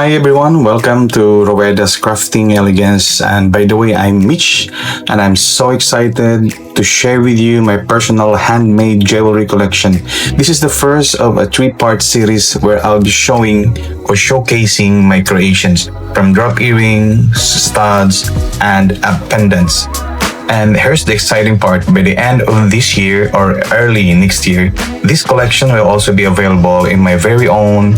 Hi everyone, welcome to Roweda's Crafting Elegance. And by the way, I'm Mitch, and I'm so excited to share with you my personal handmade jewelry collection. This is the first of a three-part series where I'll be showing or showcasing my creations from drop earrings, studs, and pendants. And here's the exciting part. By the end of this year or early next year, this collection will also be available in my very own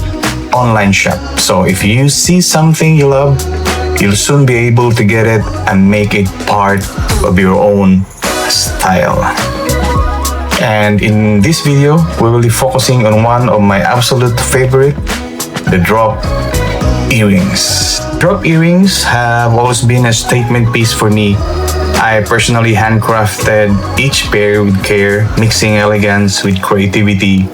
online shop. So if you see something you love, you'll soon be able to get it and make it part of your own style. And in this video, we will be focusing on one of my absolute favorite, the drop earrings. Drop earrings have always been a statement piece for me. I personally handcrafted each pair with care, mixing elegance with creativity.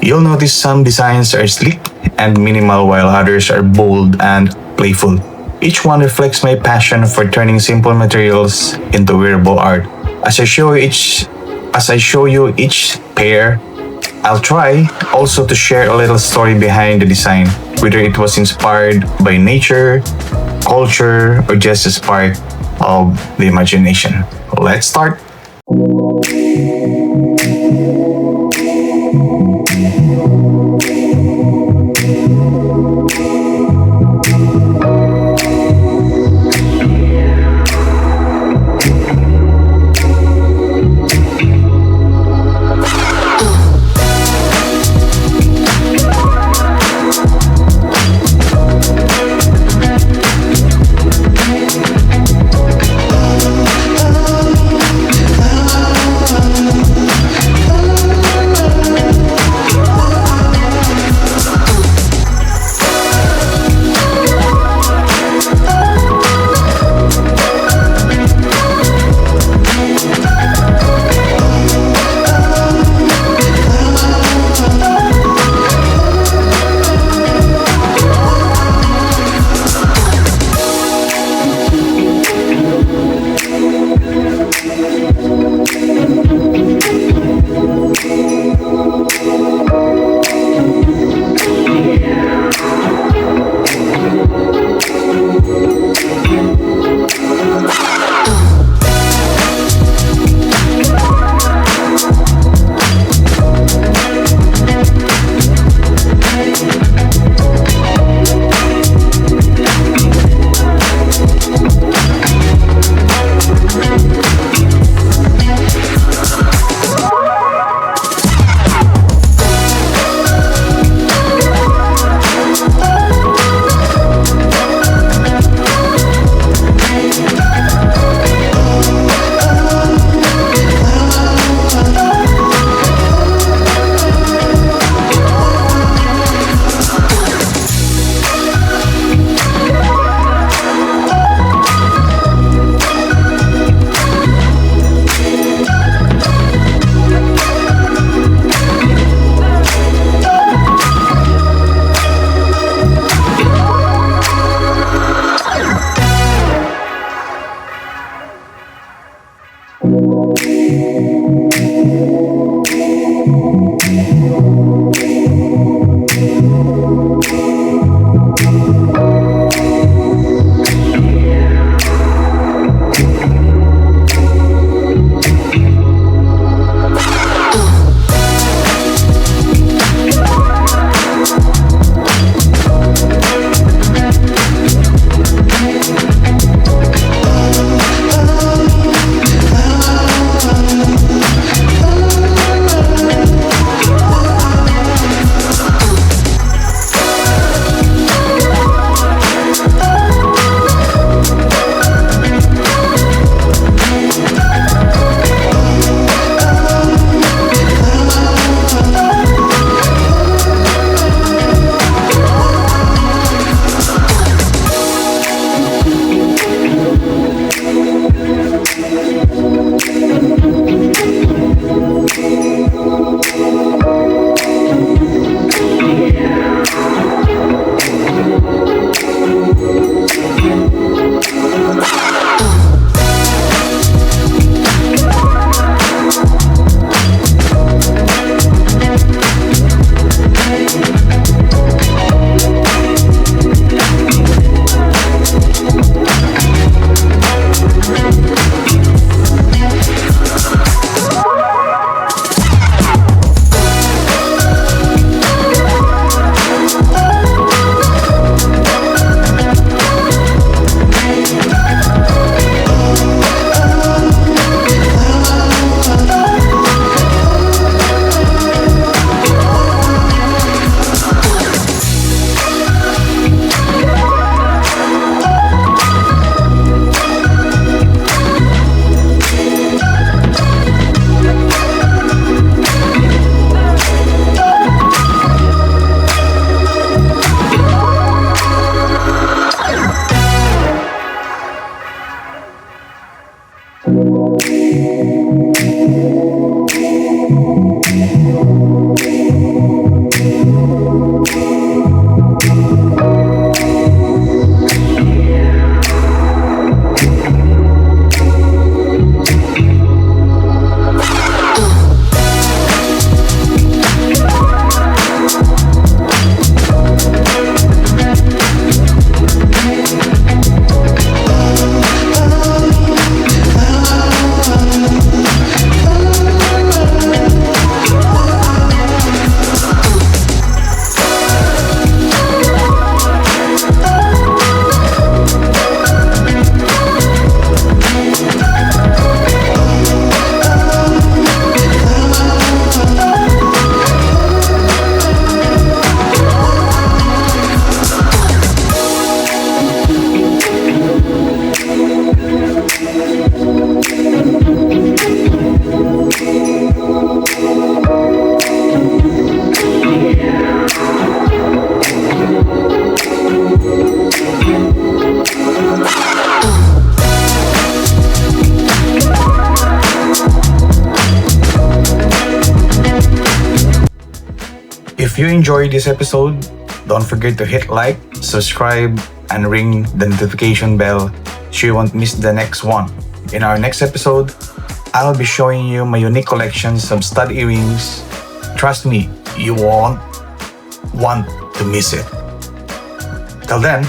You'll notice some designs are sleek and minimal while others are bold and playful. Each one reflects my passion for turning simple materials into wearable art. As I show you each pair, I'll try also to share a little story behind the design, whether it was inspired by nature, culture, or just a spark of the imagination. Let's start. If you enjoyed this episode, don't forget to hit like, subscribe, and ring the notification bell so you won't miss the next one. In our next episode, I'll be showing you my unique collections of stud earrings. Trust me, you won't want to miss it. Till then,